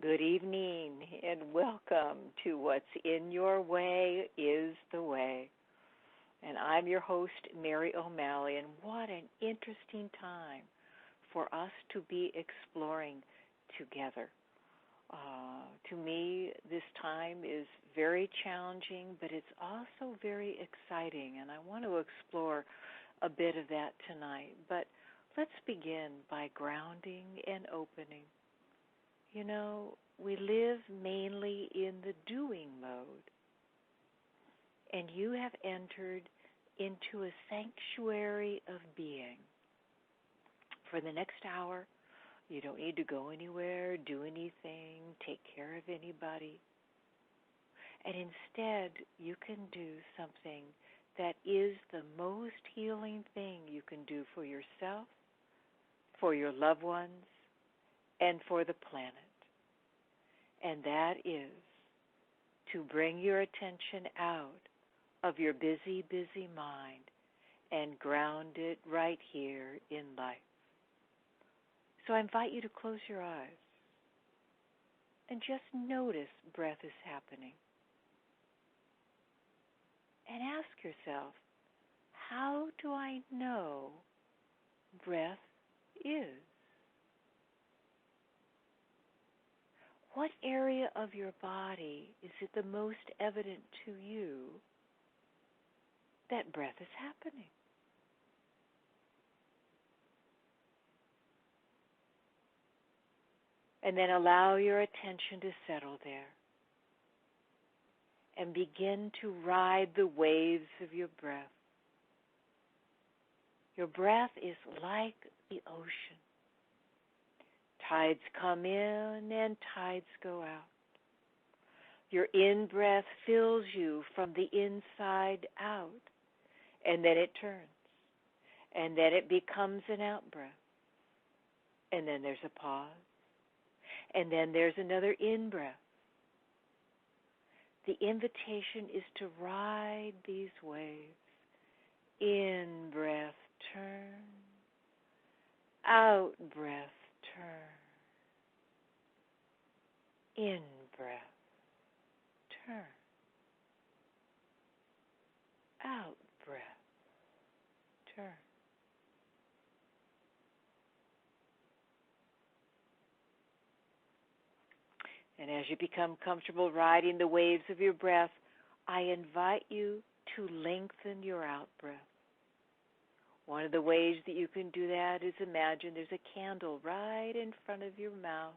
Good evening and welcome to What's in Your Way is the Way. And I'm your host, Mary O'Malley, and what an interesting time for us to be exploring together. To me, this time is very challenging, but it's also very exciting, and I want to explore a bit of that tonight. But let's begin by grounding and opening. You know, we live mainly in the doing mode, and you have entered into a sanctuary of being. For the next hour, you don't need to go anywhere, do anything, take care of anybody. And instead, you can do something that is the most healing thing you can do for yourself, for your loved ones, and for the planet. And that is to bring your attention out of your busy, busy mind and ground it right here in life. So I invite you to close your eyes and just notice breath is happening. And ask yourself, how do I know breath is? What area of your body is it the most evident to you that breath is happening? And then allow your attention to settle there and begin to ride the waves of your breath. Your breath is like the ocean. Tides come in and tides go out. Your in-breath fills you from the inside out, and then it turns, and then it becomes an out-breath, and then there's a pause, and then there's another in-breath. The invitation is to ride these waves. In-breath, turn. Out-breath, turn. In-breath, turn. Out-breath, turn. And as you become comfortable riding the waves of your breath, I invite you to lengthen your out-breath. One of the ways that you can do that is imagine there's a candle right in front of your mouth,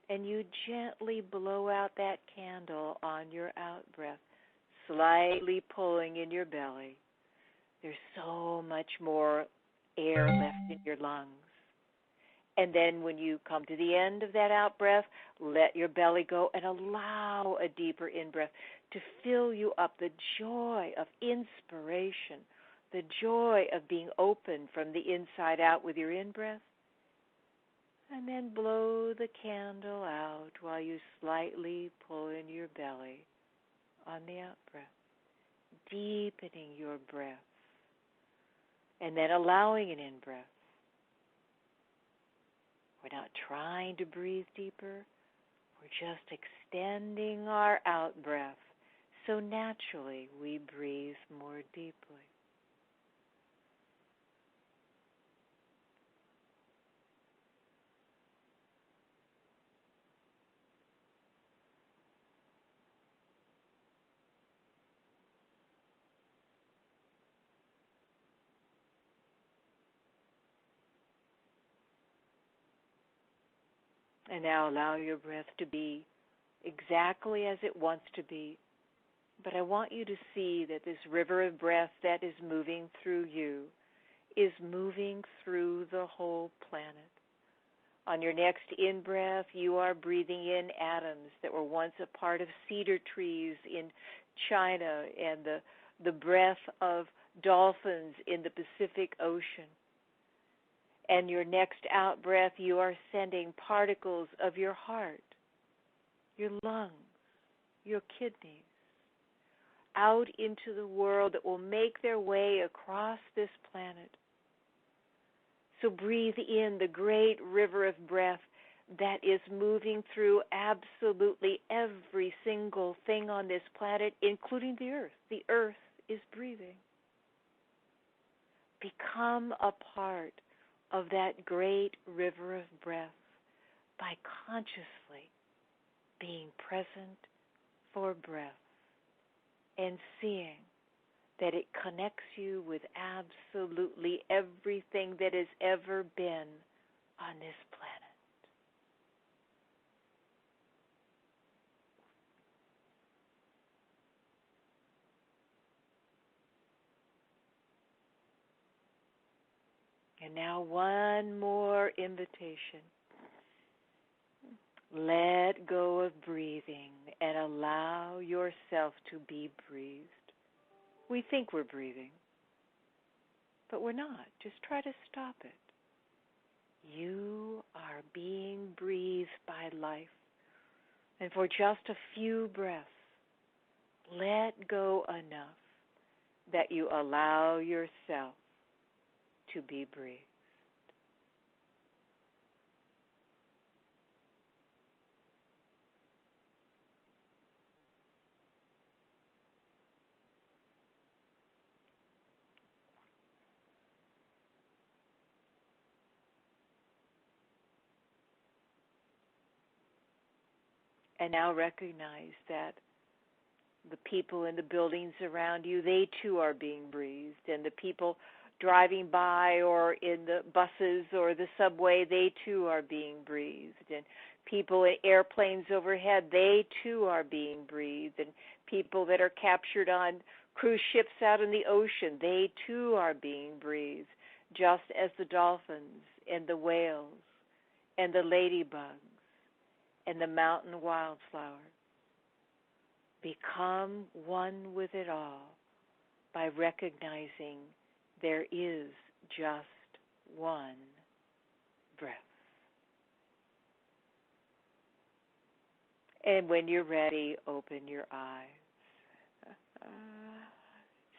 and you gently blow out that candle on your out-breath, slightly pulling in your belly. There's so much more air left in your lungs. And then when you come to the end of that out-breath, let your belly go and allow a deeper in-breath to fill you up, the joy of inspiration, the joy of being open from the inside out with your in-breath. And then blow the candle out while you slightly pull in your belly on the out-breath, deepening your breath, and then allowing an in-breath. We're not trying to breathe deeper. We're just extending our out-breath so naturally we breathe more deeply. And now allow your breath to be exactly as it wants to be. But I want you to see that this river of breath that is moving through you is moving through the whole planet. On your next in-breath, you are breathing in atoms that were once a part of cedar trees in China and the breath of dolphins in the Pacific Ocean. And your next out-breath, you are sending particles of your heart, your lungs, your kidneys, out into the world that will make their way across this planet. So breathe in the great river of breath that is moving through absolutely every single thing on this planet, including the earth. The earth is breathing. Become a part of that great river of breath by consciously being present for breath and seeing that it connects you with absolutely everything that has ever been on this planet. And now one more invitation. Let go of breathing and allow yourself to be breathed. We think we're breathing, but we're not. Just try to stop it. You are being breathed by life. And for just a few breaths, let go enough that you allow yourself to be breathed. And now recognize that the people in the buildings around you, they too are being breathed. And the people driving by or in the buses or the subway, they too are being breathed. And people in airplanes overhead, they too are being breathed. And people that are captured on cruise ships out in the ocean, they too are being breathed, just as the dolphins and the whales and the ladybugs and the mountain wildflower. Become one with it all by recognizing there is just one breath. And when you're ready, open your eyes.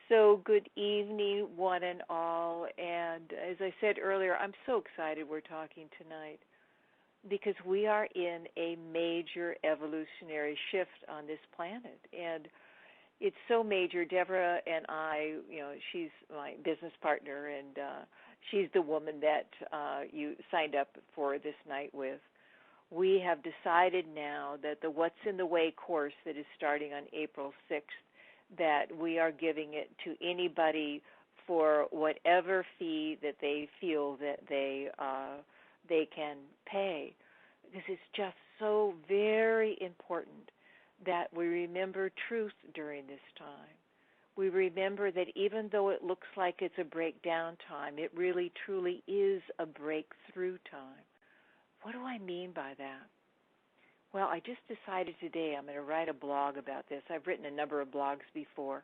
So good evening, one and all. And as I said earlier, I'm so excited we're talking tonight, because we are in a major evolutionary shift on this planet. And it's so major. Deborah and I, she's my business partner, and she's the woman that you signed up for this night with. We have decided now that the What's in the Way course that is starting on April 6th, that we are giving it to anybody for whatever fee that they feel that they can pay, because it's just so very important that we remember truth during this time. We remember that even though it looks like it's a breakdown time, it really truly is a breakthrough time. What do I mean by that? Well, I just decided today I'm going to write a blog about this. I've written a number of blogs before,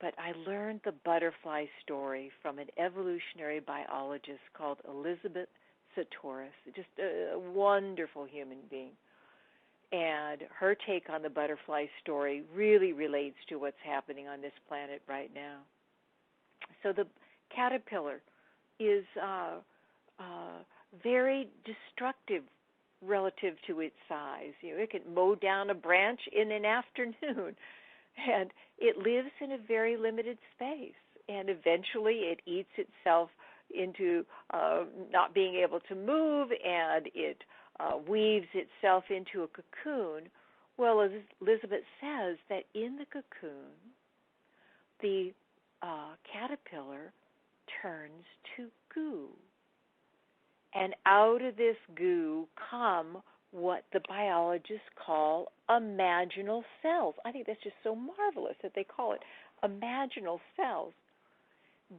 but I learned the butterfly story from an evolutionary biologist called Elizabeth Sahtouris, just a wonderful human being. And her take on the butterfly story really relates to what's happening on this planet right now. So the caterpillar is very destructive relative to its size. It can mow down a branch in an afternoon, and it lives in a very limited space. And eventually it eats itself into not being able to move, and it weaves itself into a cocoon. Well, as Elizabeth says, that in the cocoon, the caterpillar turns to goo. And out of this goo come what the biologists call imaginal cells. I think that's just so marvelous that they call it imaginal cells.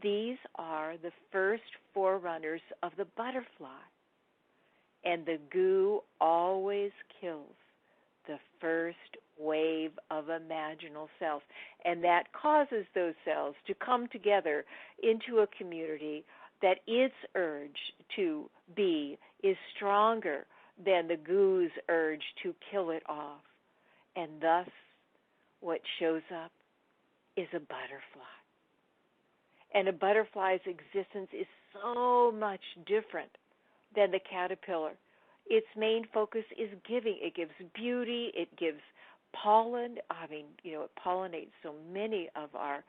These are the first forerunners of the butterfly. And the goo always kills the first wave of imaginal cells. And that causes those cells to come together into a community that its urge to be is stronger than the goo's urge to kill it off. And thus, what shows up is a butterfly. And a butterfly's existence is so much different than the caterpillar. its main focus is giving. It gives beauty. It gives pollen. I mean, it pollinates so many of our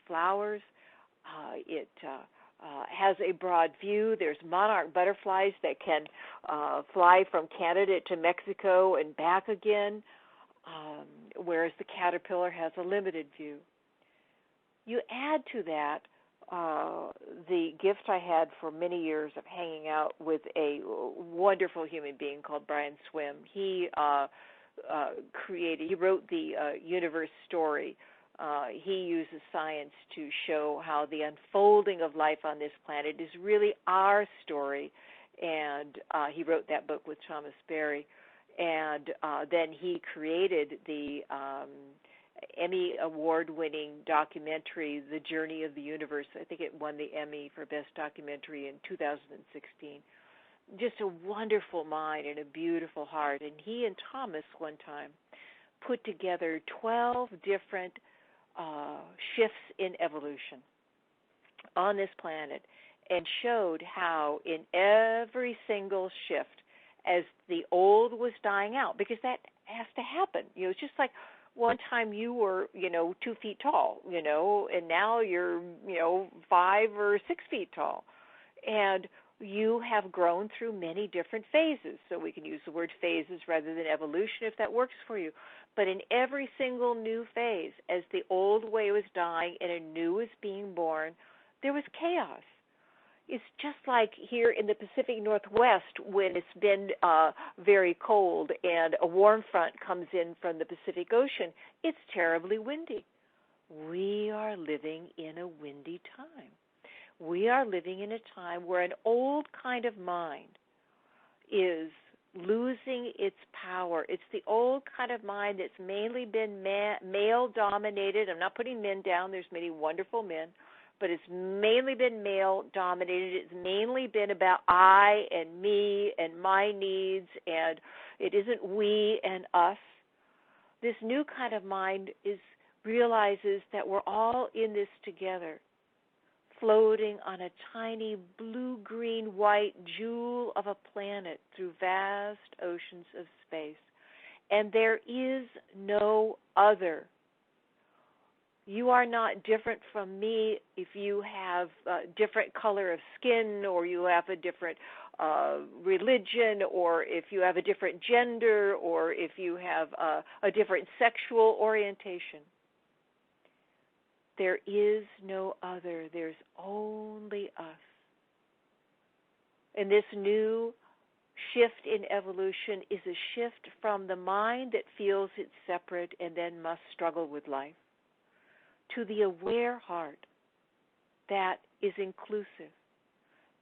flowers. It has a broad view. There's monarch butterflies that can fly from Canada to Mexico and back again, whereas the caterpillar has a limited view. You add to that the gift I had for many years of hanging out with a wonderful human being called Brian Swim. He wrote the universe story. He uses science to show how the unfolding of life on this planet is really our story, and he wrote that book with Thomas Berry. And then he created the Emmy Award-winning documentary, The Journey of the Universe. I think it won the Emmy for Best Documentary in 2016. Just a wonderful mind and a beautiful heart. And he and Thomas one time put together 12 different shifts in evolution on this planet and showed how in every single shift, as the old was dying out, because that has to happen. It's just like one time you were, 2 feet tall, and now you're, 5 or 6 feet tall. And you have grown through many different phases. So we can use the word phases rather than evolution if that works for you. But in every single new phase, as the old way was dying and a new was being born, there was chaos. It's just like here in the Pacific Northwest when it's been very cold and a warm front comes in from the Pacific Ocean. It's terribly windy. We are living in a windy time. We are living in a time where an old kind of mind is losing its power. It's the old kind of mind that's mainly been male-dominated. I'm not putting men down. There's many wonderful men. But it's mainly been male-dominated. It's mainly been about I and me and my needs, and it isn't we and us. This new kind of mind realizes that we're all in this together, floating on a tiny blue-green-white jewel of a planet through vast oceans of space. And there is no other. You are not different from me if you have a different color of skin, or you have a different religion, or if you have a different gender, or if you have a different sexual orientation. There is no other. There's only us. And this new shift in evolution is a shift from the mind that feels it's separate and then must struggle with life, to the aware heart that is inclusive,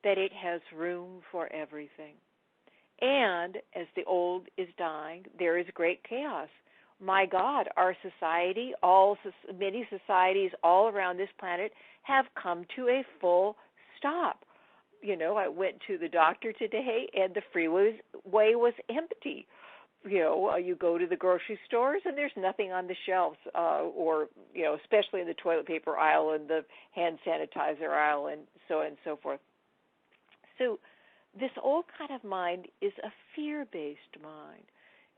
that it has room for everything. And as the old is dying, there is great chaos. My God, our society, many societies all around this planet have come to a full stop. I went to the doctor today, and the freeway was empty. You go to the grocery stores and there's nothing on the shelves, or especially in the toilet paper aisle and the hand sanitizer aisle and so on and so forth. So this old kind of mind is a fear-based mind.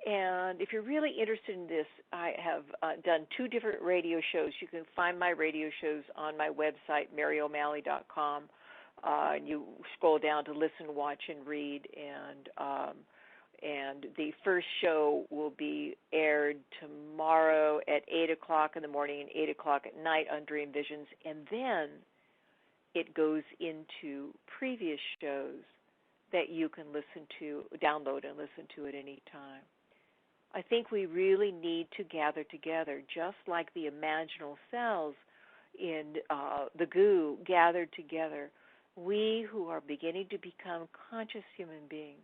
And if you're really interested in this, I have done 2 different radio shows. You can find my radio shows on my website, maryo'malley.com. You scroll down to listen, watch, and read, and the first show will be aired tomorrow at 8 o'clock in the morning and 8 o'clock at night on Dream Visions. And then it goes into previous shows that you can listen to, download and listen to at any time. I think we really need to gather together, just like the imaginal cells in the goo gathered together. We who are beginning to become conscious human beings,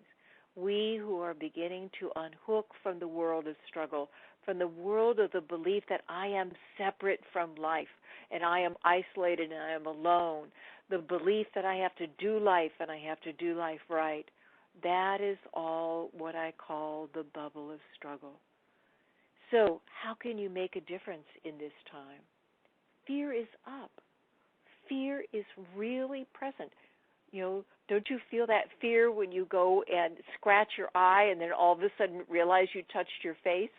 we who are beginning to unhook from the world of struggle, from the world of the belief that I am separate from life and I am isolated and I am alone, the belief that I have to do life and I have to do life right, that is all what I call the bubble of struggle. So how can you make a difference in this time? Fear is up. Fear is really present. Don't you feel that fear when you go and scratch your eye and then all of a sudden realize you touched your face?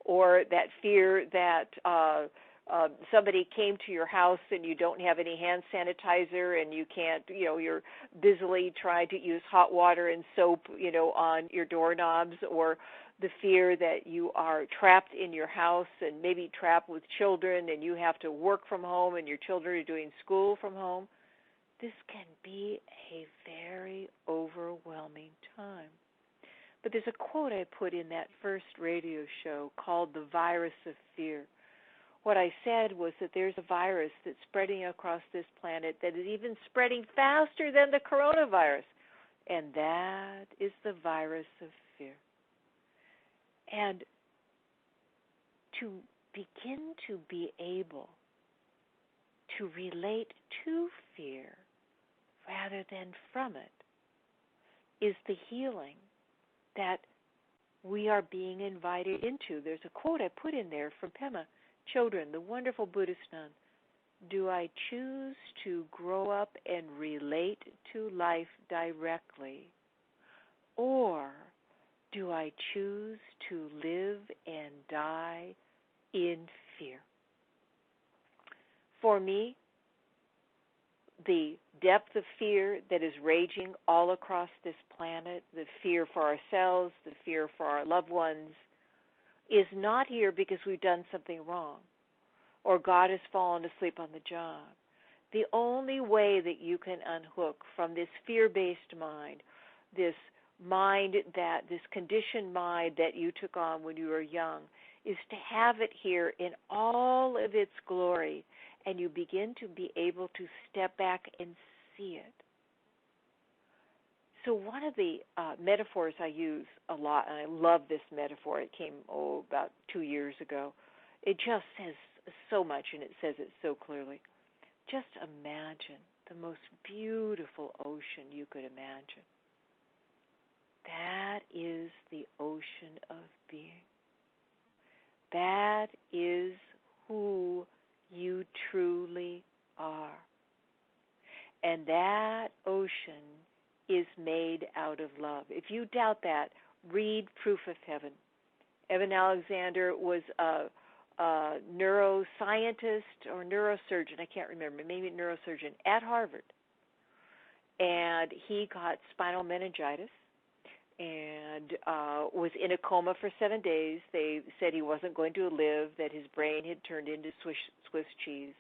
Or that fear that somebody came to your house and you don't have any hand sanitizer and you can't, you're busily trying to use hot water and soap, on your doorknobs, or the fear that you are trapped in your house and maybe trapped with children and you have to work from home and your children are doing school from home. This can be a very overwhelming time. But there's a quote I put in that first radio show called The Virus of Fear. What I said was that there's a virus that's spreading across this planet that is even spreading faster than the coronavirus, and that is the virus of fear. And to begin to be able to relate to fear rather than from it is the healing that we are being invited into. There's a quote I put in there from Pema Chodron, the wonderful Buddhist nun. Do I choose to grow up and relate to life directly, or do I choose to live and die in fear? For me, the depth of fear that is raging all across this planet, the fear for ourselves, the fear for our loved ones, is not here because we've done something wrong or God has fallen asleep on the job. The only way that you can unhook from this fear-based mind, this conditioned mind that you took on when you were young, is to have it here in all of its glory, and you begin to be able to step back and see it. So one of the metaphors I use a lot, and I love this metaphor, it came about 2 years ago. It just says so much, and it says it so clearly. Just imagine the most beautiful ocean you could imagine. That is the ocean of being. That is who you truly are. And that ocean is made out of love. If you doubt that, read Proof of Heaven. Evan Alexander was a neuroscientist or neurosurgeon, I can't remember, maybe a neurosurgeon at Harvard. And he got spinal meningitis and was in a coma for 7 days. They said he wasn't going to live, that his brain had turned into Swiss cheese.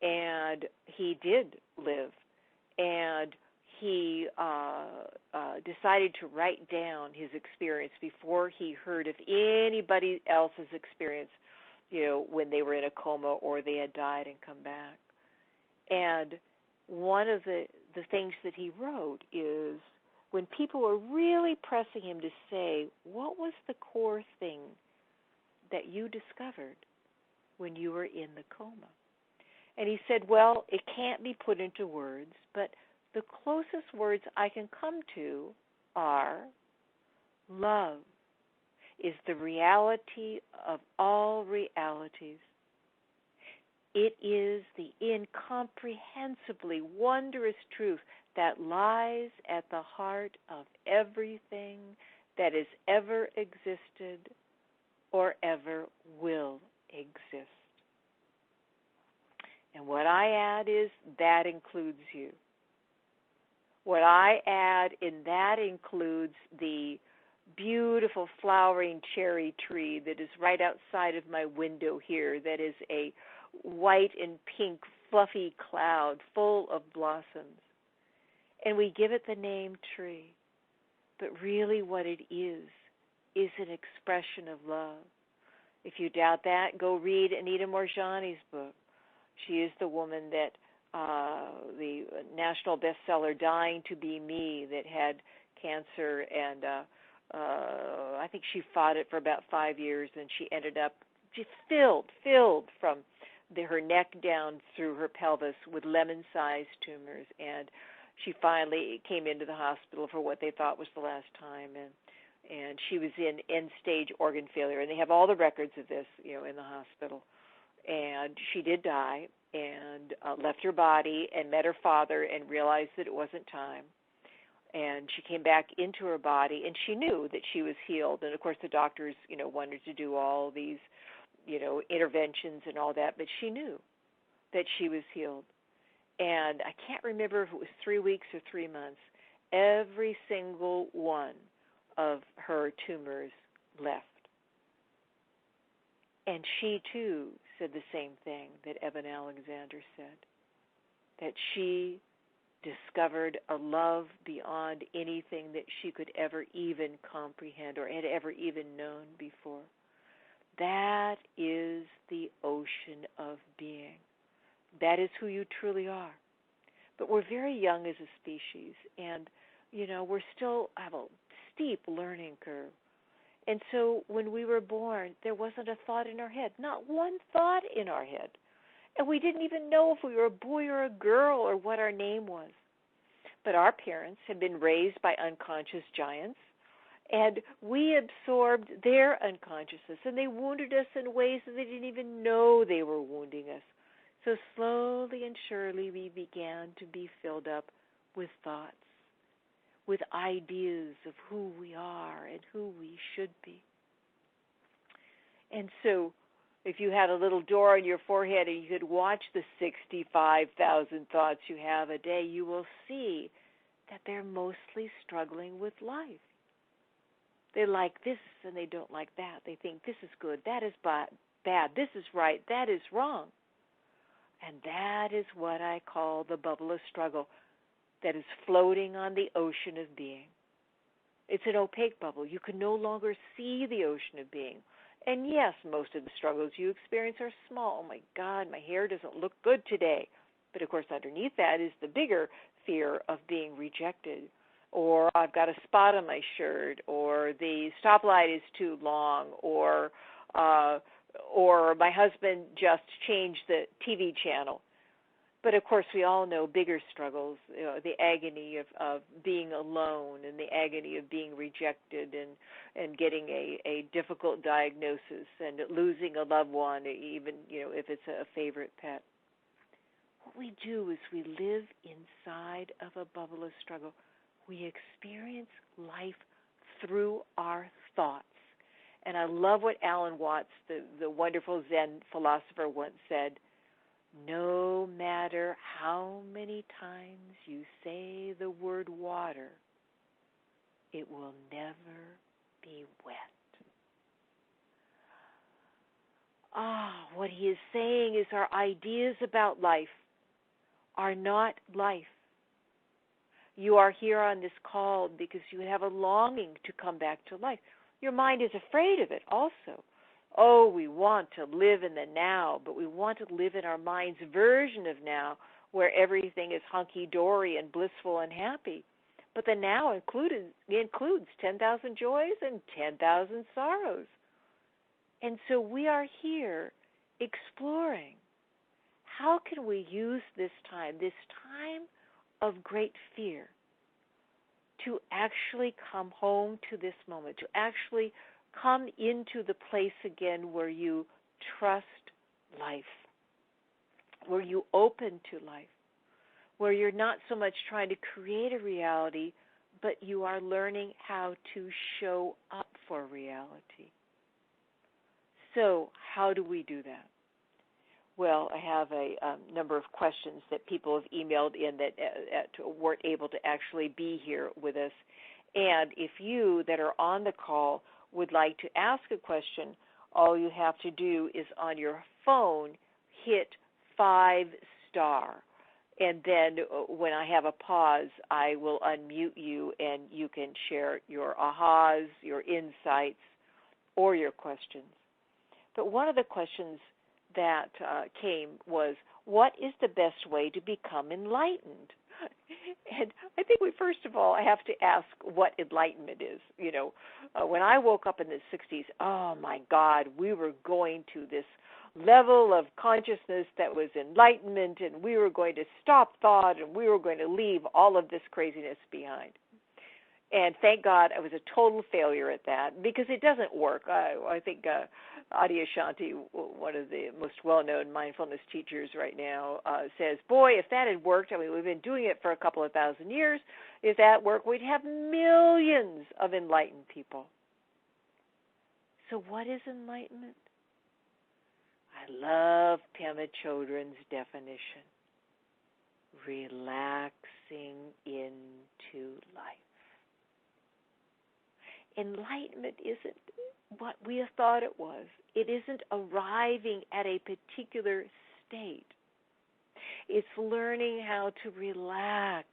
And he did live. And he decided to write down his experience before he heard of anybody else's experience, when they were in a coma or they had died and come back. And one of the things that he wrote is, when people were really pressing him to say, what was the core thing that you discovered when you were in the coma? And he said, well, it can't be put into words, but the closest words I can come to are love is the reality of all realities. It is the incomprehensibly wondrous truth that lies at the heart of everything that has ever existed or ever will exist. And what I add is that includes you. What I add in that includes the beautiful flowering cherry tree that is right outside of my window here, that is a white and pink fluffy cloud full of blossoms. And we give it the name tree. But really what it is an expression of love. If you doubt that, go read Anita Moorjani's book. She is the woman that the national bestseller, Dying to Be Me, that had cancer, and I think she fought it for about 5 years, and she ended up just filled from her neck down through her pelvis with lemon-sized tumors, and she finally came into the hospital for what they thought was the last time, and she was in end-stage organ failure, and they have all the records of this, in the hospital. And she did die, and left her body and met her father and realized that it wasn't time. And she came back into her body, and she knew that she was healed. And, of course, the doctors, wanted to do all these, interventions and all that, but she knew that she was healed. And I can't remember if it was 3 weeks or 3 months. Every single one of her tumors left. And she, too, said the same thing that Eben Alexander said, that she discovered a love beyond anything that she could ever even comprehend or had ever even known before. That is the ocean of being. That is who you truly are. But we're very young as a species, and, we're still have a steep learning curve. And so when we were born, there wasn't a thought in our head, not one thought in our head. And we didn't even know if we were a boy or a girl or what our name was. But our parents had been raised by unconscious giants, and we absorbed their unconsciousness, and they wounded us in ways that they didn't even know they were wounding us. So slowly and surely we began to be filled up with thoughts, with ideas of who we are and who we should be. And so if you had a little door on your forehead and you could watch the 65,000 thoughts you have a day, you will see that they're mostly struggling with life. They like this and they don't like that. They think this is good, that is bad, this is right, that is wrong. And that is what I call the bubble of struggle that is floating on the ocean of being. It's an opaque bubble. You can no longer see the ocean of being. And yes, most of the struggles you experience are small. Oh my God, my hair doesn't look good today. But of course, underneath that is the bigger fear of being rejected. Or I've got a spot on my shirt, or the stoplight is too long, or my husband just changed the TV channel. But of course, we all know bigger struggles, the agony of being alone and the agony of being rejected and getting a difficult diagnosis and losing a loved one, even if it's a favorite pet. What we do is we live inside of a bubble of struggle. We experience life through our thoughts. And I love what Alan Watts, the wonderful Zen philosopher, once said, no matter how many times you say the word water, it will never be wet. What he is saying is our ideas about life are not life. You are here on this call because you have a longing to come back to life. Your mind is afraid of it also. Oh, we want to live in the now, but we want to live in our mind's version of now where everything is hunky-dory and blissful and happy. But the now includes 10,000 joys and 10,000 sorrows. And so we are here exploring how can we use this time of great fear, to actually come home to this moment, to actually come into the place again where you trust life, where you open to life, where you're not so much trying to create a reality, but you are learning how to show up for reality. So how do we do that? Well, I have a number of questions that people have emailed in that weren't able to actually be here with us. And if you that are on the call would like to ask a question, all you have to do is on your phone hit 5 star. And then when I have a pause, I will unmute you and you can share your ahas, your insights, or your questions. But one of the questions that came was, what is the best way to become enlightened? And I think first of all, I have to ask what enlightenment is. When I woke up in the 60s, oh my God, we were going to this level of consciousness that was enlightenment, and we were going to stop thought, and we were going to leave all of this craziness behind. And thank God I was a total failure at that, because it doesn't work. I think Adyashanti, one of the most well-known mindfulness teachers right now, says, boy, if that had worked, I mean, we've been doing it for a couple of thousand years, if that worked, we'd have millions of enlightened people. So what is enlightenment? I love Pema Chodron's definition. Relaxing into life. Enlightenment isn't what we have thought it was. It isn't arriving at a particular state. It's learning how to relax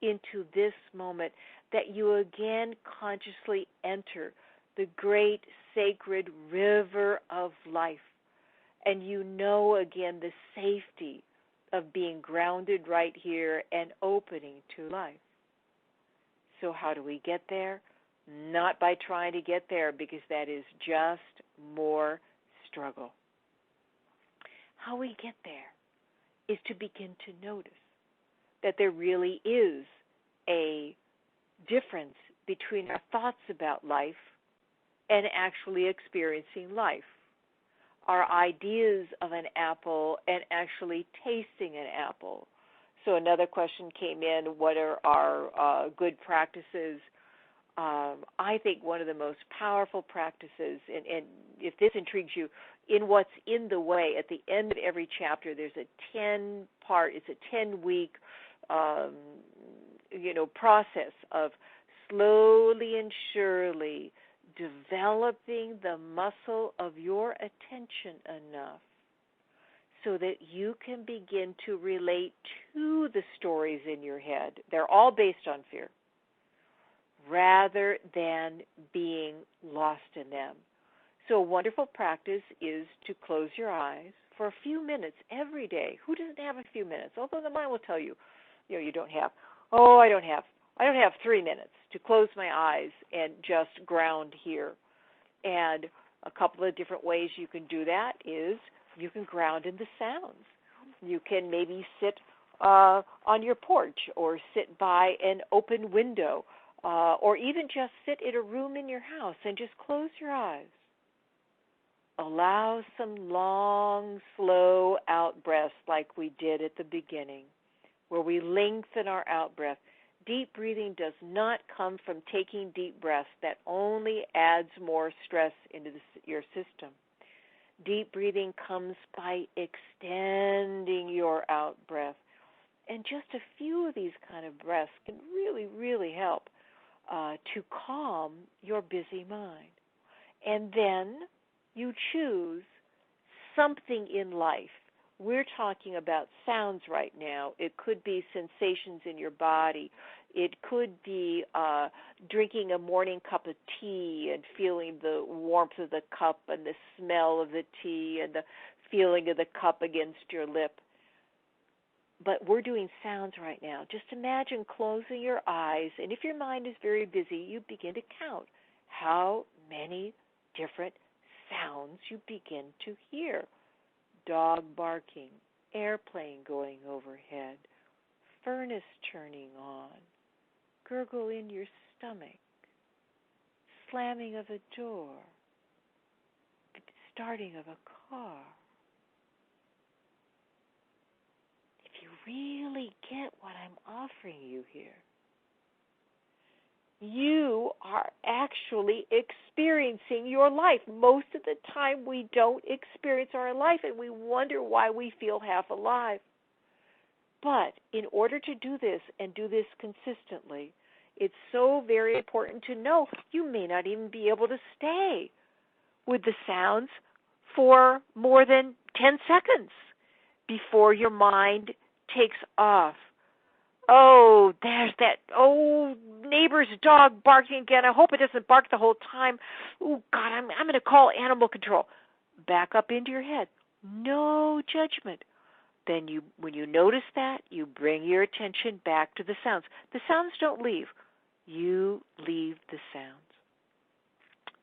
into this moment, that you again consciously enter the great sacred river of life, and you know again the safety of being grounded right here and opening to life. So how do we get there? Not by trying to get there, because that is just more struggle. How we get there is to begin to notice that there really is a difference between our thoughts about life and actually experiencing life. Our ideas of an apple and actually tasting an apple. So another question came in, what are our good practices? I think one of the most powerful practices, and if this intrigues you, in What's in the Way, at the end of every chapter, there's a 10-week, process of slowly and surely developing the muscle of your attention enough so that you can begin to relate to the stories in your head. They're all based on fear, rather than being lost in them. So a wonderful practice is to close your eyes for a few minutes every day. Who doesn't have a few minutes? Although the mind will tell you, you don't have. Oh, I don't have 3 minutes to close my eyes and just ground here. And a couple of different ways you can do that is you can ground in the sounds. You can maybe sit on your porch or sit by an open window or even just sit in a room in your house and just close your eyes. Allow some long, slow out-breaths like we did at the beginning, where we lengthen our out-breath. Deep breathing does not come from taking deep breaths. That only adds more stress into your system. Deep breathing comes by extending your out-breath. And just a few of these kind of breaths can really, really help to calm your busy mind. And then you choose something in life. We're talking about sounds right now. It could be sensations in your body. It could be drinking a morning cup of tea and feeling the warmth of the cup and the smell of the tea and the feeling of the cup against your lip. But we're doing sounds right now. Just imagine closing your eyes, and if your mind is very busy, you begin to count how many different sounds you begin to hear. Dog barking, airplane going overhead, furnace turning on, gurgle in your stomach, slamming of a door, starting of a car. If you really get what I'm offering you here, you are actually experiencing your life. Most of the time we don't experience our life and we wonder why we feel half alive. But in order to do this and do this consistently, it's so very important to know you may not even be able to stay with the sounds for more than 10 seconds before your mind takes off. Oh, there's that neighbor's dog barking again. I hope it doesn't bark the whole time. Oh, God, I'm going to call animal control. Back up into your head. No judgment. Then when you notice that, you bring your attention back to the sounds. The sounds don't leave. You leave the sounds.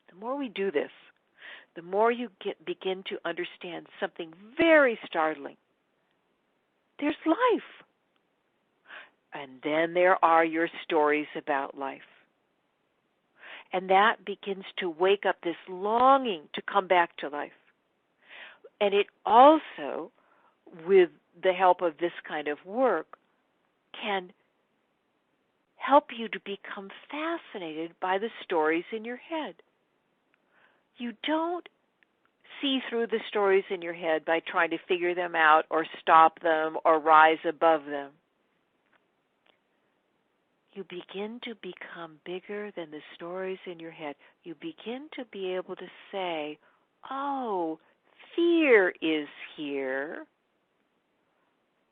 The more we do this, the more you begin to understand something very startling. There's life. And then there are your stories about life. And that begins to wake up this longing to come back to life. And it also, with the help of this kind of work, can help you to become fascinated by the stories in your head. You don't see through the stories in your head by trying to figure them out or stop them or rise above them. You begin to become bigger than the stories in your head. You begin to be able to say, oh, fear is here,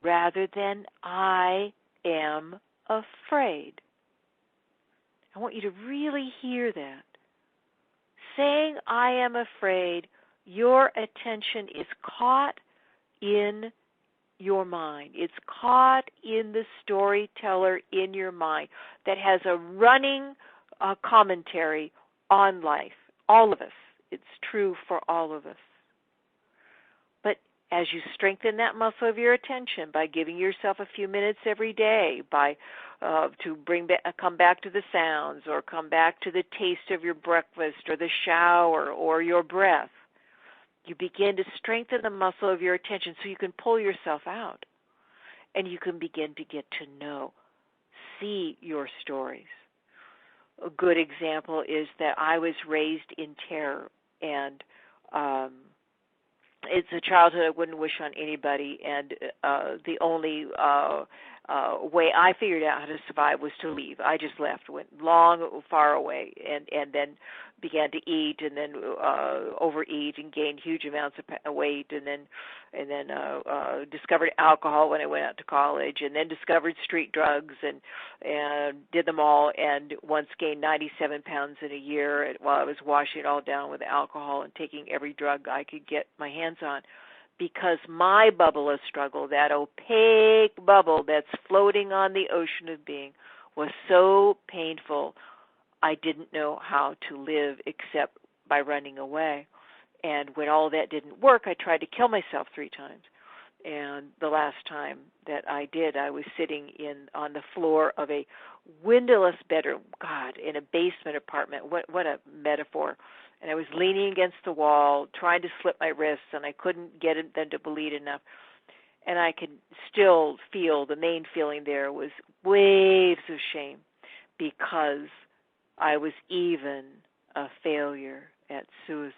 rather than I am afraid. I want you to really hear that. Saying I am afraid, your attention is caught in your mind. It's caught in the storyteller in your mind that has a running commentary on life. All of us. It's true for all of us. But as you strengthen that muscle of your attention by giving yourself a few minutes every day, by come back to the sounds, or come back to the taste of your breakfast, or the shower, or your breath, you begin to strengthen the muscle of your attention so you can pull yourself out and you can begin to get to see your stories. A good example is that I was raised in terror, and it's a childhood I wouldn't wish on anybody, and the only way I figured out how to survive was to leave. I just left, went far away, and then began to eat, and then overeat and gained huge amounts of weight, and then discovered alcohol when I went out to college, and then discovered street drugs, and did them all, and once gained 97 pounds in a year while I was washing it all down with alcohol and taking every drug I could get my hands on, because my bubble of struggle, that opaque bubble that's floating on the ocean of being, was so painful, I didn't know how to live except by running away. And when all that didn't work, I tried to kill myself 3 times. And the last time that I did, I was sitting on the floor of a windowless bedroom, God, in a basement apartment. What a metaphor. And I was leaning against the wall, trying to slip my wrists, and I couldn't get them to bleed enough. And I could still feel, the main feeling there was waves of shame, because I was even a failure at suicide.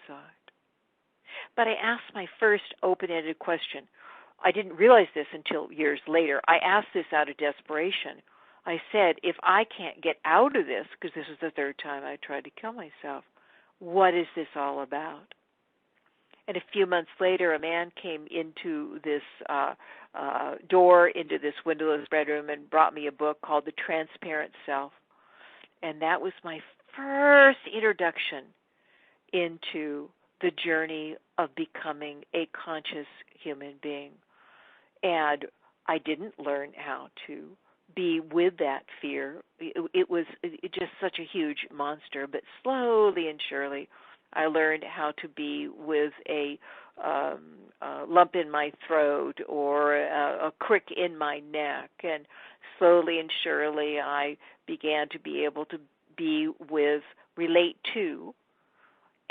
But I asked my first open-ended question. I didn't realize this until years later. I asked this out of desperation. I said, if I can't get out of this, because this was the 3rd time I tried to kill myself, what is this all about? And a few months later, a man came into this door, into this windowless bedroom, and brought me a book called The Transparent Self. And that was my first introduction into the journey of becoming a conscious human being. And I didn't learn how to be with that fear. It was just such a huge monster, but slowly and surely I learned how to be with a lump in my throat or a crick in my neck, and slowly and surely I began to be able to relate to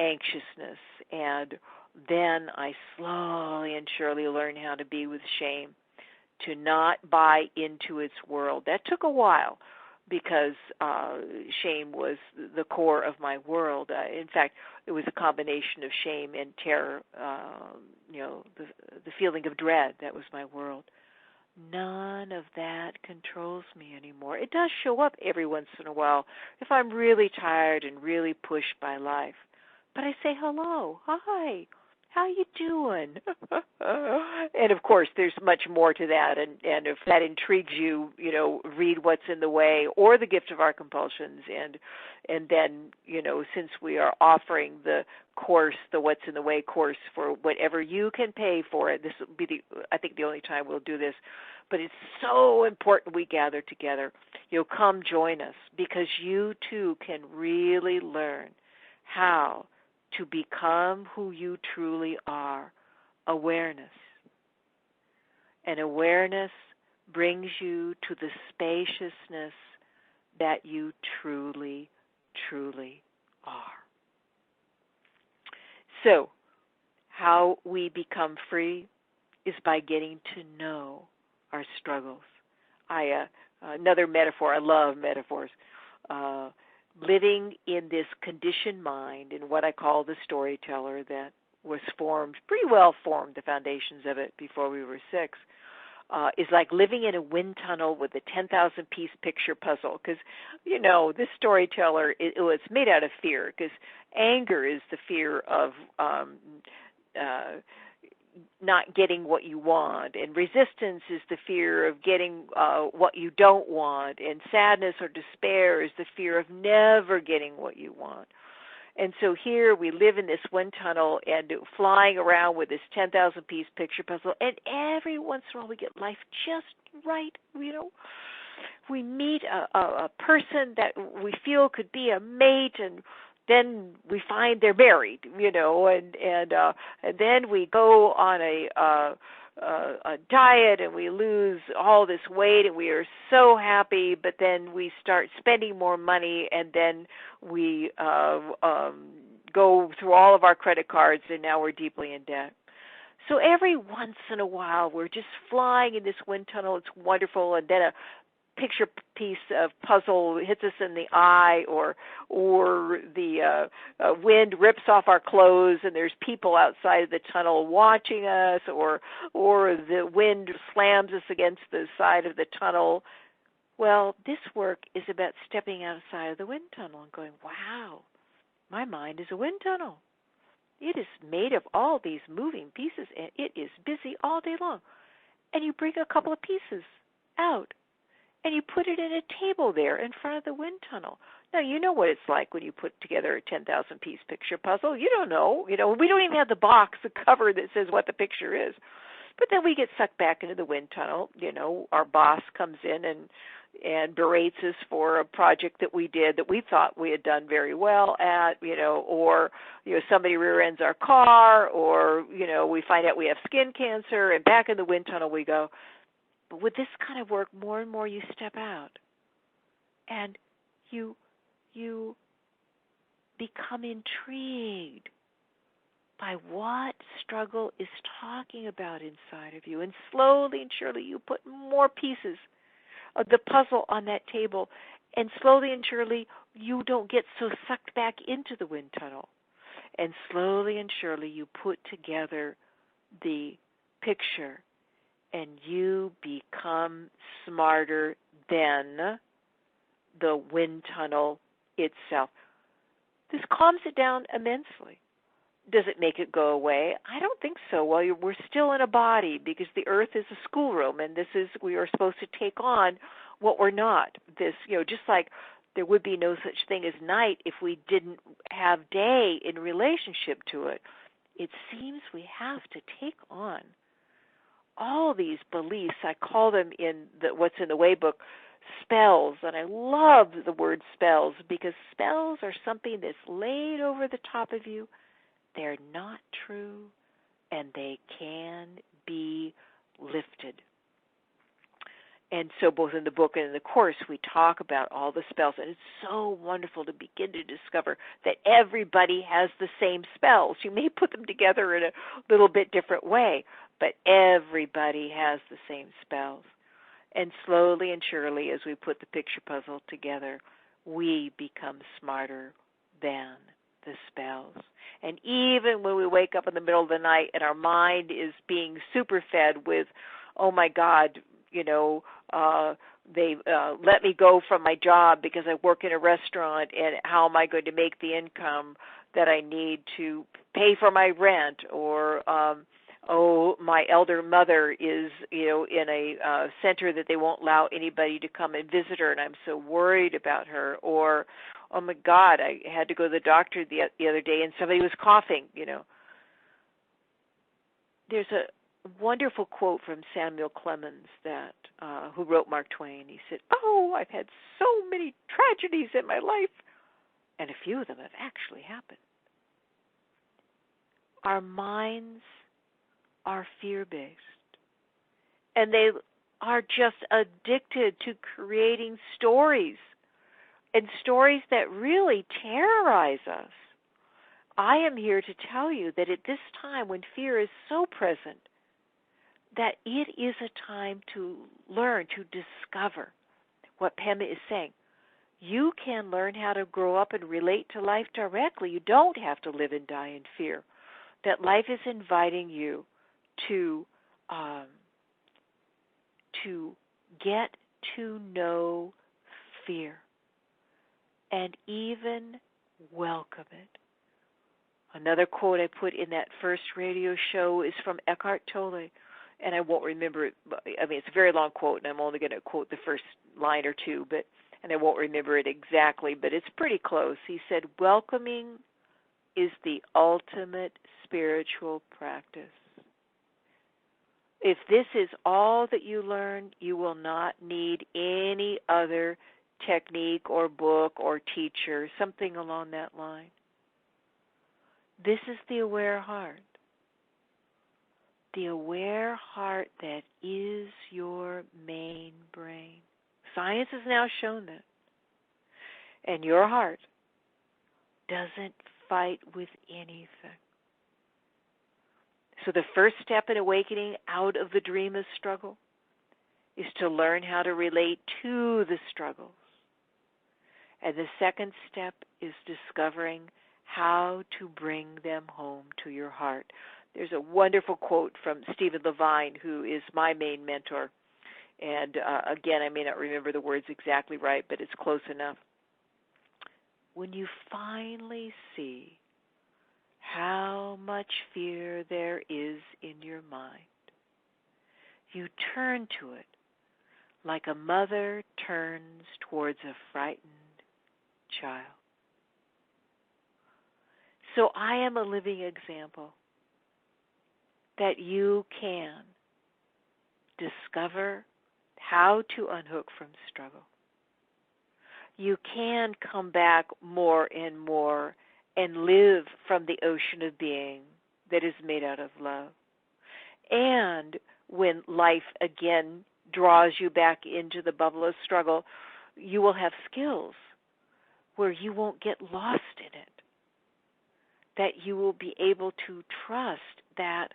anxiousness, and then I slowly and surely learned how to be with shame, to not buy into its world. That took a while, because shame was the core of my world. In fact, it was a combination of shame and terror, the feeling of dread. That was my world. None of that controls me anymore. It does show up every once in a while if I'm really tired and really pushed by life. But I say hello, hi, how you doing? And of course, there's much more to that. And if that intrigues you, read What's in the Way or The Gift of Our Compulsions. And then, since we are offering the course, the What's in the Way course, for whatever you can pay for it, this will be I think the only time we'll do this. But it's so important we gather together. Come join us, because you too can really learn how to become who you truly are. Awareness. And awareness brings you to the spaciousness that you truly, truly are. So, how we become free is by getting to know our struggles. Another metaphor, I love metaphors. Living in this conditioned mind, in what I call the storyteller that was formed, pretty well formed, the foundations of it before we were 6, is like living in a wind tunnel with a 10,000-piece picture puzzle. Because, this storyteller, it's made out of fear, because anger is the fear of not getting what you want, and resistance is the fear of getting what you don't want, and sadness or despair is the fear of never getting what you want. And so here we live in this wind tunnel and flying around with this 10,000-piece picture puzzle, and every once in a while we get life just right. We meet a person that we feel could be a mate, and then we find they're married, and then we go on a diet and we lose all this weight and we are so happy, but then we start spending more money, and then we go through all of our credit cards, and now we're deeply in debt. So every once in a while we're just flying in this wind tunnel. It's wonderful, and then a picture piece of puzzle hits us in the eye, or the wind rips off our clothes and there's people outside of the tunnel watching us, or the wind slams us against the side of the tunnel. Well, this work is about stepping outside of the wind tunnel and going, wow, my mind is a wind tunnel. It is made of all these moving pieces, and it is busy all day long. And you bring a couple of pieces out, and you put it in a table there in front of the wind tunnel. Now, you know what it's like when you put together a 10,000-piece picture puzzle. You don't know. We don't even have the box, the cover that says what the picture is. But then we get sucked back into the wind tunnel. Our boss comes in and berates us for a project that we did that we thought we had done very well at, or somebody rear ends our car, or we find out we have skin cancer, and back in the wind tunnel we go. But with this kind of work, more and more you step out, and you become intrigued by what struggle is talking about inside of you. And slowly and surely you put more pieces of the puzzle on that table, and slowly and surely you don't get so sucked back into the wind tunnel. And slowly and surely you put together the picture, and you become smarter than the wind tunnel itself. This calms it down immensely. Does it make it go away? I don't think so. Well, we're still in a body, because the earth is a schoolroom, and we are supposed to take on what we're not. This, just like there would be no such thing as night if we didn't have day in relationship to it. It seems we have to take on all these beliefs. I call them in what's in the Way book spells, and I love the word spells, because spells are something that's laid over the top of you. They're not true, and they can be lifted. And so both in the book and in the Course, we talk about all the spells, and it's so wonderful to begin to discover that everybody has the same spells. You may put them together in a little bit different way, but everybody has the same spells. And slowly and surely, as we put the picture puzzle together, we become smarter than the spells. And even when we wake up in the middle of the night and our mind is being super fed with, oh my God, they let me go from my job because I work in a restaurant, and how am I going to make the income that I need to pay for my rent? Or my elder mother is in a center that they won't allow anybody to come and visit her, and I'm so worried about her. Or, oh my God, I had to go to the doctor the other day and somebody was coughing. There's a wonderful quote from Samuel Clemens who wrote Mark Twain. He said, "Oh, I've had so many tragedies in my life, and a few of them have actually happened." Our minds are fear-based, and they are just addicted to creating stories. and stories that really terrorize us. I am here to tell you that at this time when fear is so present, that it is a time to learn, to discover what Pema is saying. You can learn how to grow up and relate to life directly. You don't have to live and die in fear. That life is inviting you to get to know fear and even welcome it. Another quote I put in that first radio show is from Eckhart Tolle, and I won't remember it. I mean, it's a very long quote, and I'm only going to quote the first line or two, and I won't remember it exactly, but it's pretty close. He said, welcoming is the ultimate spiritual practice. If this is all that you learn, you will not need any other technique or book or teacher, something along that line. This is the aware heart. The aware heart that is your main brain. Science has now shown that. And your heart doesn't fight with anything. So the first step in awakening out of the dream of struggle is to learn how to relate to the struggles. And the second step is discovering how to bring them home to your heart. There's a wonderful quote from Stephen Levine, who is my main mentor. And again, I may not remember the words exactly right, but it's close enough. When you finally see how much fear there is in your mind, you turn to it like a mother turns towards a frightened child. So I am a living example that you can discover how to unhook from struggle. You can come back more and more and live from the ocean of being that is made out of love. And when life again draws you back into the bubble of struggle, you will have skills where you won't get lost in it. That you will be able to trust that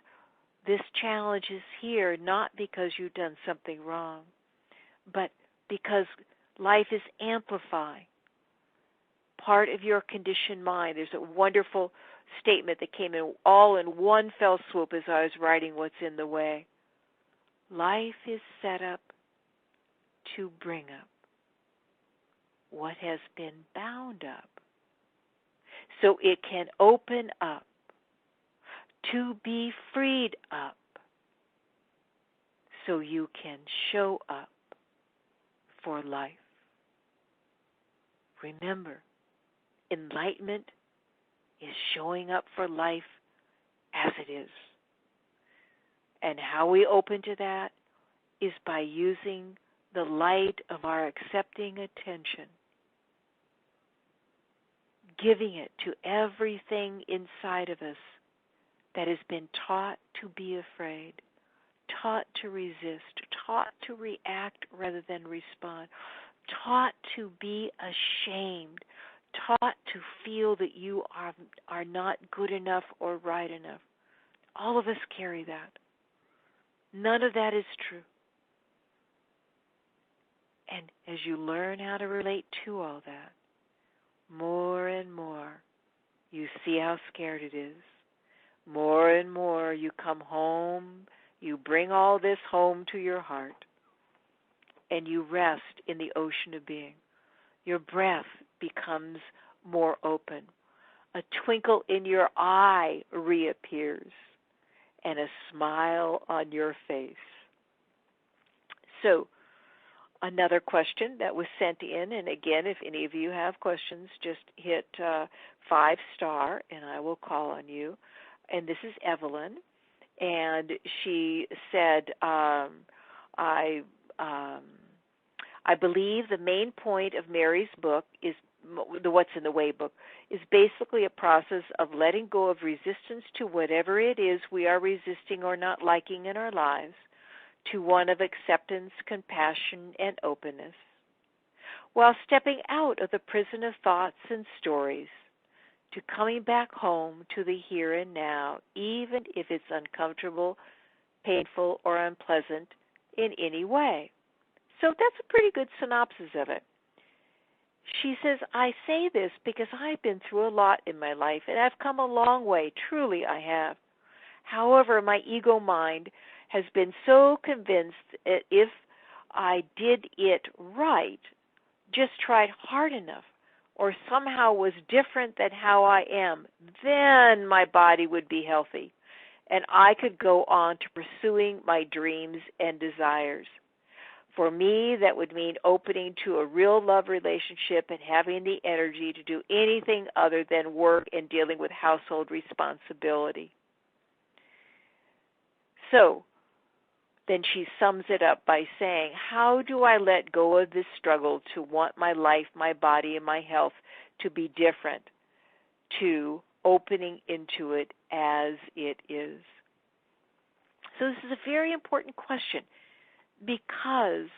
this challenge is here not because you've done something wrong, but because life is amplifying part of your conditioned mind. There's a wonderful statement that came in all in one fell swoop as I was writing What's in the Way. Life is set up to bring up what has been bound up so it can open up to be freed up so you can show up for life. Remember, enlightenment is showing up for life as it is. And how we open to that is by using the light of our accepting attention, giving it to everything inside of us that has been taught to be afraid, taught to resist, taught to react rather than respond, taught to be ashamed, taught to feel that you are not good enough or right enough. All of us carry that. None of that is true. And as you learn how to relate to all that, more and more you see how scared it is. More and more you come home, you bring all this home to your heart, and you rest in the ocean of being. Your breath becomes more open. A twinkle in your eye reappears, and a smile on your face. So, another question that was sent in, and again, if any of you have questions, just hit 5-star, and I will call on you. And this is Evelyn, and she said, I believe the main point of Mary's book is the What's in the Way book is basically a process of letting go of resistance to whatever it is we are resisting or not liking in our lives, to one of acceptance, compassion, and openness. while stepping out of the prison of thoughts and stories to coming back home to the here and now, even if it's uncomfortable, painful, or unpleasant in any way. So that's a pretty good synopsis of it. She says, I say this because I've been through a lot in my life, and I've come a long way. Truly, I have. However, my ego mind has been so convinced that if I did it right, just tried hard enough, or somehow was different than how I am, then my body would be healthy, and I could go on to pursuing my dreams and desires. For me, that would mean opening to a real love relationship and having the energy to do anything other than work and dealing with household responsibility. So, then she sums it up by saying, how do I let go of this struggle to want my life, my body, and my health to be different, to opening into it as it is? So this is a very important question, because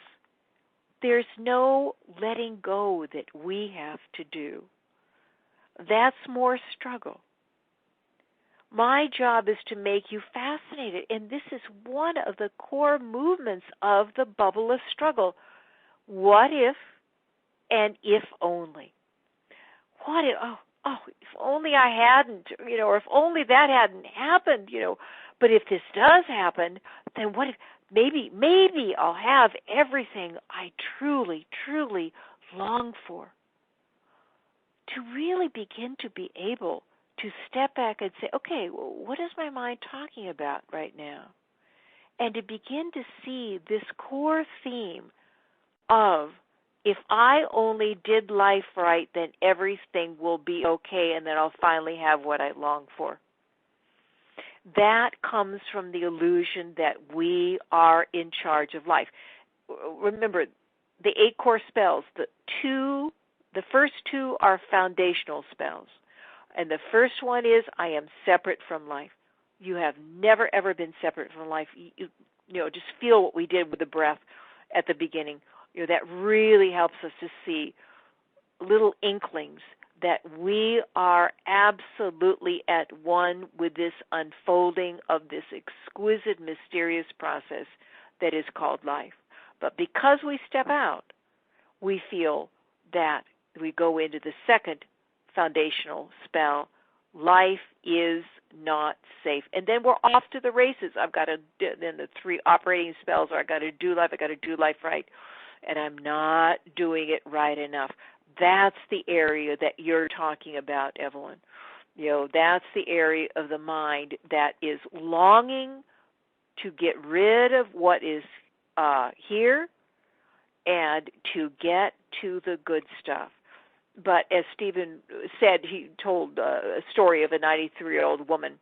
there's no letting go that we have to do. That's more struggle. My job is to make you fascinated, and this is one of the core movements of the bubble of struggle. What if and if only? What if, if only I hadn't, or if only that hadn't happened, but if this does happen, then what if, maybe I'll have everything I truly, truly long for. To really begin to be able to step back and say, okay, well, what is my mind talking about right now? And to begin to see this core theme of, if I only did life right, then everything will be okay, and then I'll finally have what I long for. That comes from the illusion that we are in charge of life. Remember, the 8 core spells, the first 2 are foundational spells. And the first one is, I am separate from life. You have never, ever been separate from life. You just feel what we did with the breath at the beginning. That really helps us to see little inklings that we are absolutely at one with this unfolding of this exquisite, mysterious process that is called life. But because we step out, we feel that we go into the second foundational spell, life is not safe. And then we're off to the races. Then the 3 operating spells are, I got to do life right, and I'm not doing it right enough. That's the area that you're talking about, Evelyn. That's the area of the mind that is longing to get rid of what is here and to get to the good stuff. But as Stephen said, he told a story of a 93-year-old woman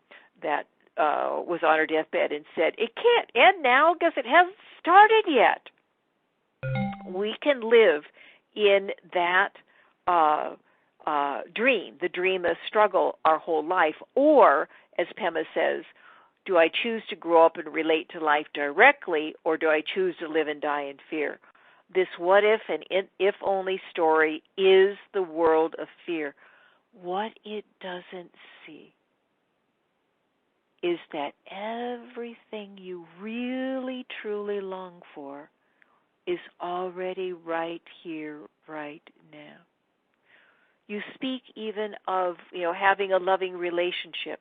that was on her deathbed and said, it can't end now because it hasn't started yet. We can live in that dream, the dream of struggle, our whole life. Or, as Pema says, do I choose to grow up and relate to life directly, or do I choose to live and die in fear? This what if and if only story is the world of fear. What it doesn't see is that everything you really, truly long for is already right here, right now. You speak even of, having a loving relationship.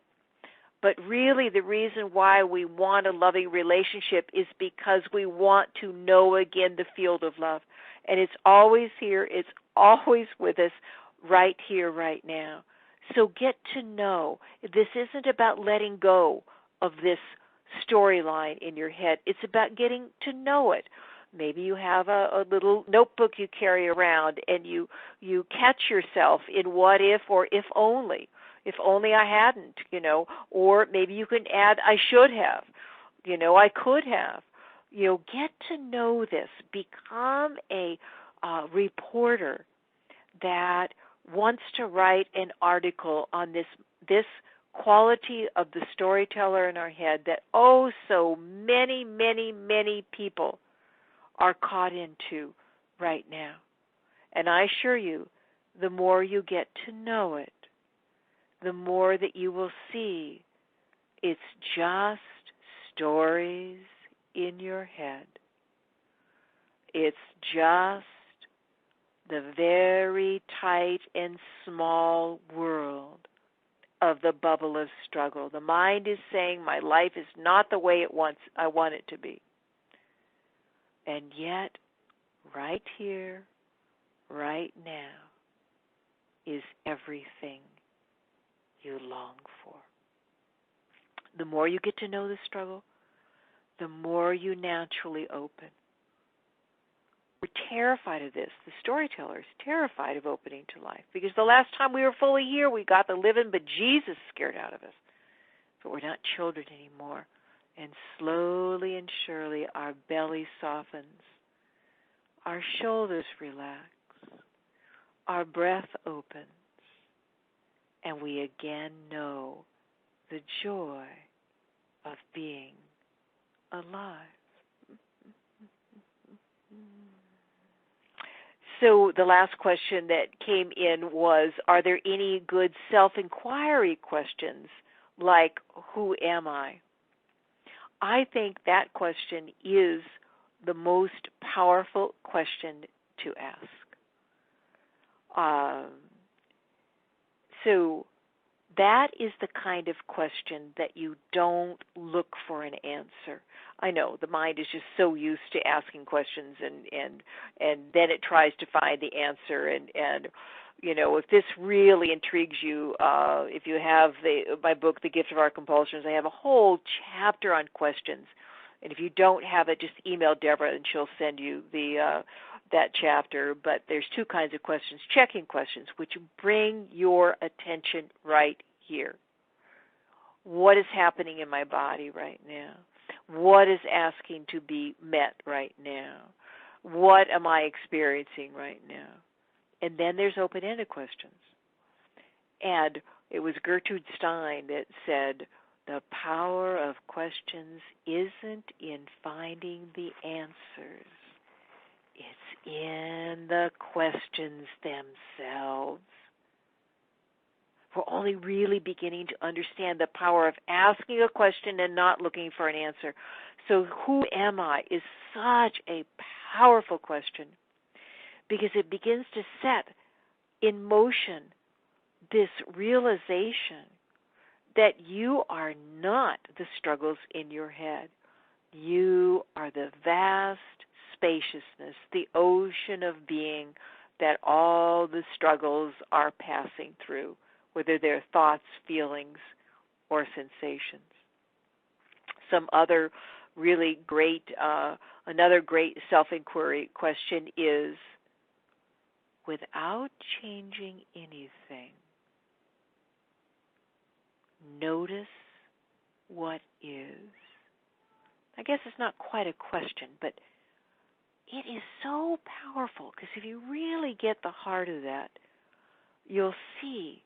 But really the reason why we want a loving relationship is because we want to know again the field of love. And it's always here, it's always with us, right here, right now. So get to know. This isn't about letting go of this storyline in your head. It's about getting to know it. Maybe you have a little notebook you carry around and you catch yourself in what if or if only. If only I hadn't, or maybe you can add, I should have, I could have. Get to know this. Become a reporter that wants to write an article on this quality of the storyteller in our head that so many, many, many people are caught into right now. And I assure you, the more you get to know it, the more that you will see it's just stories in your head. It's just the very tight and small world of the bubble of struggle. The mind is saying, my life is not the way I want it to be. And yet, right here, right now, is everything you long for. The more you get to know the struggle, the more you naturally open. We're terrified of this. The storyteller is terrified of opening to life because the last time we were fully here, we got the living bejesus scared out of us. But we're not children anymore. And slowly and surely our belly softens. Our shoulders relax. Our breath opens. And we again know the joy of being alive. So the last question that came in was, are there any good self-inquiry questions like, who am I? I think that question is the most powerful question to ask. So that is the kind of question that you don't look for an answer. I know the mind is just so used to asking questions, and then it tries to find the answer. And you know, if this really intrigues you, if you have my book, The Gift of Our Compulsions, I have a whole chapter on questions. And if you don't have it, just email Deborah, and she'll send you that chapter. But there's two kinds of questions: checking questions, which bring your attention right here. What is happening in my body right now? What is asking to be met right now? What am I experiencing right now? And then there's open-ended questions. And it was Gertrude Stein that said, the power of questions isn't in finding the answers. It's in the questions themselves. We're only really beginning to understand the power of asking a question and not looking for an answer. So who am I is such a powerful question because it begins to set in motion this realization that you are not the struggles in your head. You are the vast spaciousness, the ocean of being that all the struggles are passing through, whether they're thoughts, feelings, or sensations. Some other really great, another great self-inquiry question is, without changing anything, notice what is. I guess it's not quite a question, but it is so powerful because if you really get the heart of that, you'll see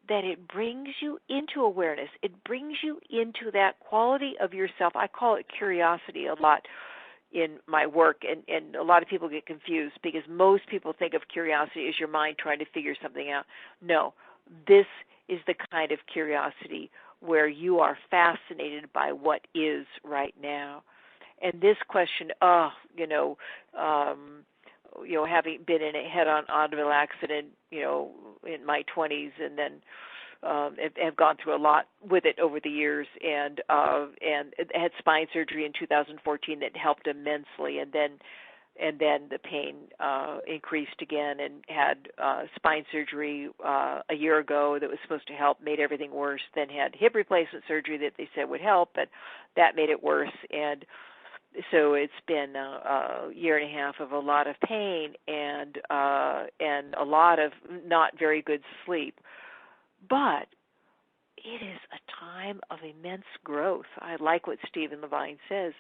that it brings you into awareness. It brings you into that quality of yourself. I call it curiosity a lot in my work, and a lot of people get confused because most people think of curiosity as your mind trying to figure something out. No, this is the kind of curiosity where you are fascinated by what is right now. And this question, having been in a head-on automobile accident, in my 20s, and then have gone through a lot with it over the years, and had spine surgery in 2014 that helped immensely, and then the pain increased again, and had spine surgery a year ago that was supposed to help, made everything worse, then had hip replacement surgery that they said would help, but that made it worse, and so it's been a year and a half of a lot of pain and a lot of not very good sleep. But it is a time of immense growth. I like what Stephen Levine says.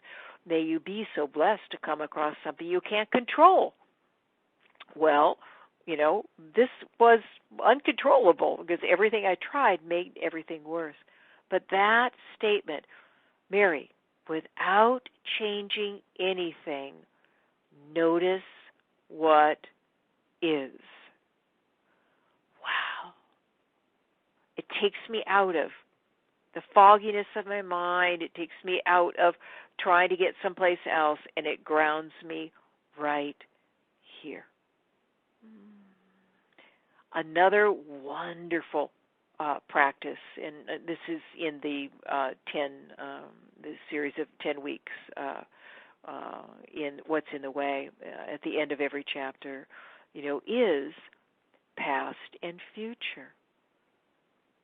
May you be so blessed to come across something you can't control. Well, this was uncontrollable because everything I tried made everything worse. But that statement, Mary, without changing anything, notice what is. Wow. It takes me out of the fogginess of my mind. It takes me out of trying to get someplace else, and it grounds me right here. Another wonderful practice, and this is in the the series of 10 weeks in What's in the Way, at the end of every chapter, is past and future.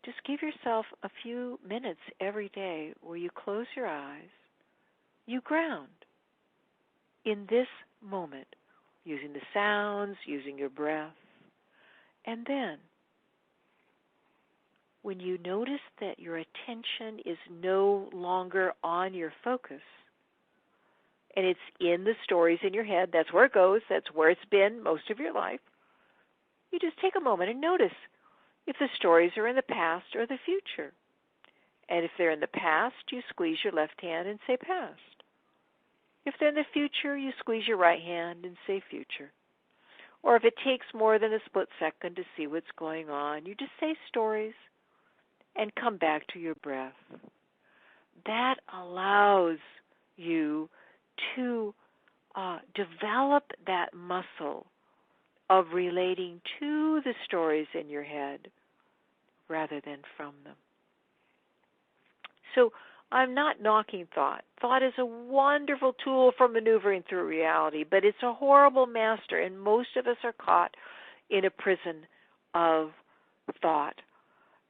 Just give yourself a few minutes every day where you close your eyes, you ground in this moment, using the sounds, using your breath, and then when you notice that your attention is no longer on your focus, and it's in the stories in your head, that's where it goes, that's where it's been most of your life, you just take a moment and notice if the stories are in the past or the future. And if they're in the past, you squeeze your left hand and say past. If they're in the future, you squeeze your right hand and say future. Or if it takes more than a split second to see what's going on, you just say stories and come back to your breath. That allows you to develop that muscle of relating to the stories in your head rather than from them. So I'm not knocking thought. Thought is a wonderful tool for maneuvering through reality, but it's a horrible master, and most of us are caught in a prison of thought.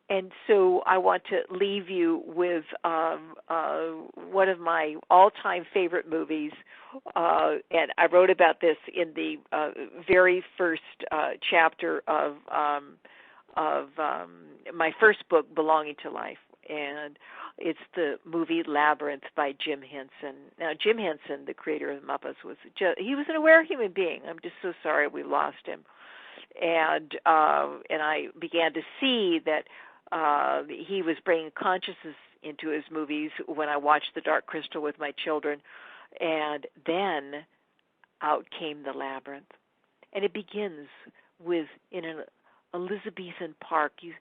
And so I want to leave you with one of my all-time favorite movies, and I wrote about this in the very first chapter of my first book, Belonging to Life, and it's the movie Labyrinth by Jim Henson. Now, Jim Henson, the creator of the Muppets, he was an aware human being. I'm just so sorry we lost him, and I began to see that he was bringing consciousness into his movies when I watched The Dark Crystal with my children, and then out came The Labyrinth. And it begins with, in an Elizabethan park, you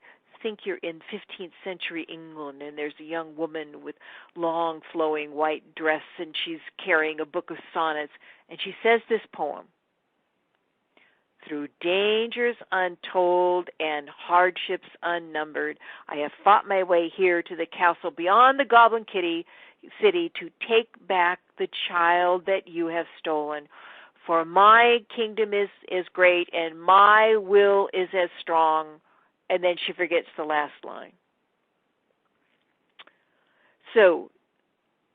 think you're in 15th century England, and there's a young woman with long flowing white dress, and she's carrying a book of sonnets, and she says this poem: "Through dangers untold and hardships unnumbered, I have fought my way here to the castle beyond the Goblin City to take back the child that you have stolen. For my kingdom is great and my will is as strong." And then she forgets the last line. So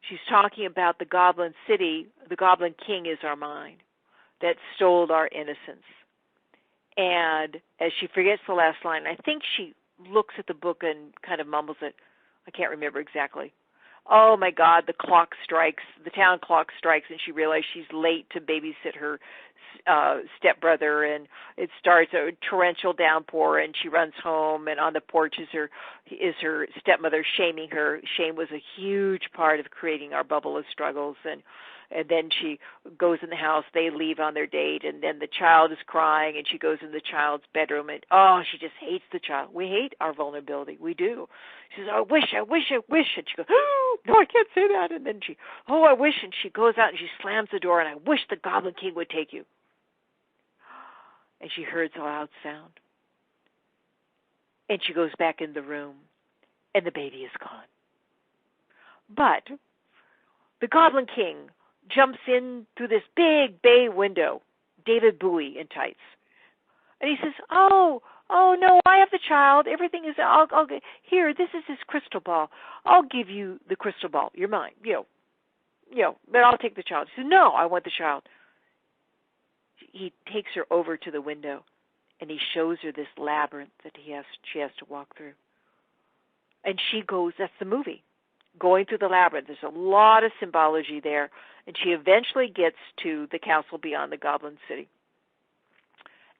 she's talking about the Goblin City. The Goblin King is our mind that stole our innocence. And as she forgets the last line, I think she looks at the book and kind of mumbles it. I can't remember exactly. Oh, my God, the clock strikes, the town clock strikes, and she realizes she's late to babysit her stepbrother, and it starts a torrential downpour, and she runs home, and on the porch is her stepmother shaming her. Shame was a huge part of creating our bubble of struggles, and then she goes in the house, they leave on their date, and then the child is crying, and she goes in the child's bedroom, and she just hates the child. We hate our vulnerability. We do. She says, I wish. And she goes, oh, no, I can't say that. And then I wish. And she goes out and she slams the door, and I wish the Goblin King would take you. And she hears a loud sound. And she goes back in the room, and the baby is gone. But the Goblin King jumps in through this big bay window, David Bowie in tights. And he says, oh, no, I have the child. Everything is, I'll get, here, this is his crystal ball. I'll give you the crystal ball. You're mine. But I'll take the child. He says, no, I want the child. He takes her over to the window, and he shows her this labyrinth that she has to walk through. And she goes, that's the movie, going through the labyrinth. There's a lot of symbology there. And she eventually gets to the castle beyond the Goblin City.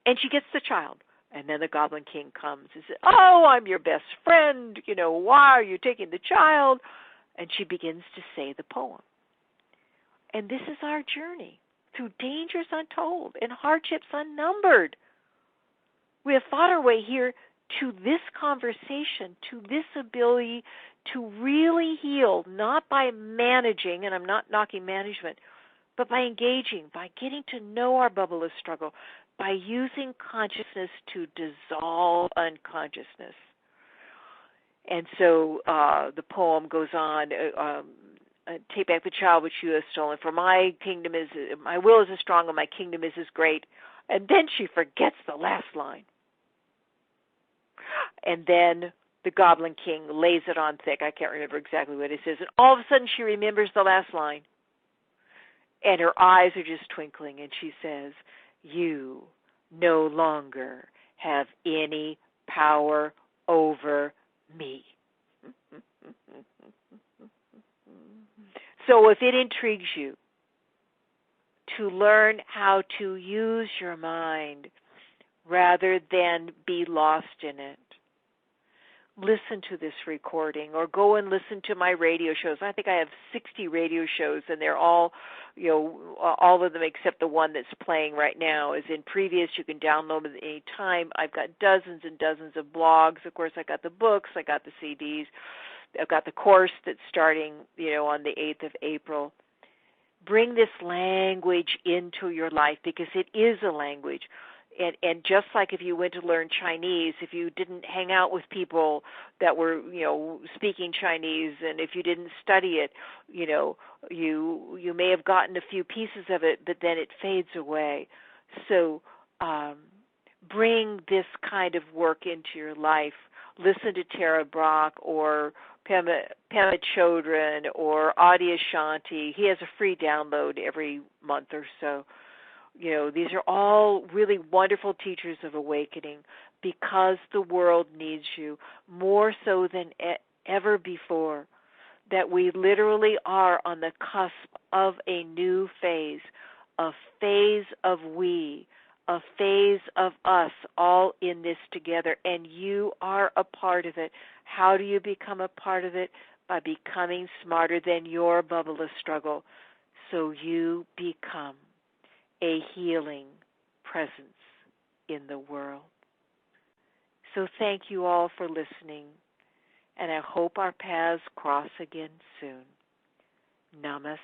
And she gets the child. And then the Goblin King comes and says, oh, I'm your best friend. Why are you taking the child? And she begins to say the poem. And this is our journey through dangers untold and hardships unnumbered. We have fought our way here to this conversation, to this ability to really heal, not by managing, and I'm not knocking management, but by engaging, by getting to know our bubble of struggle, by using consciousness to dissolve unconsciousness. And so the poem goes on, take back the child which you have stolen, for my will is as strong and my kingdom is as great. And then she forgets the last line. And then the Goblin King lays it on thick. I can't remember exactly what it says. And all of a sudden she remembers the last line. And her eyes are just twinkling, and she says, you no longer have any power over me. So if it intrigues you to learn how to use your mind rather than be lost in it, listen to this recording or go and listen to my radio shows. I think I have 60 radio shows, and they're all, all of them except the one that's playing right now is in previous. You can download it at any time. I've got dozens and dozens of blogs. Of course, I got the books. I got the CDs. I've got the course that's starting, on the 8th of April. Bring this language into your life because it is a language. And just like if you went to learn Chinese, if you didn't hang out with people that were, speaking Chinese, and if you didn't study it, you may have gotten a few pieces of it, but then it fades away. So bring this kind of work into your life. Listen to Tara Brach or Pema Chodron or Adyashanti. He has a free download every month or so. These are all really wonderful teachers of awakening because the world needs you more so than ever before, that we literally are on the cusp of a new phase, a phase of we, a phase of us all in this together, and you are a part of it. How do you become a part of it? By becoming smarter than your bubble of struggle, so you become a healing presence in the world. So thank you all for listening, and I hope our paths cross again soon. Namaste.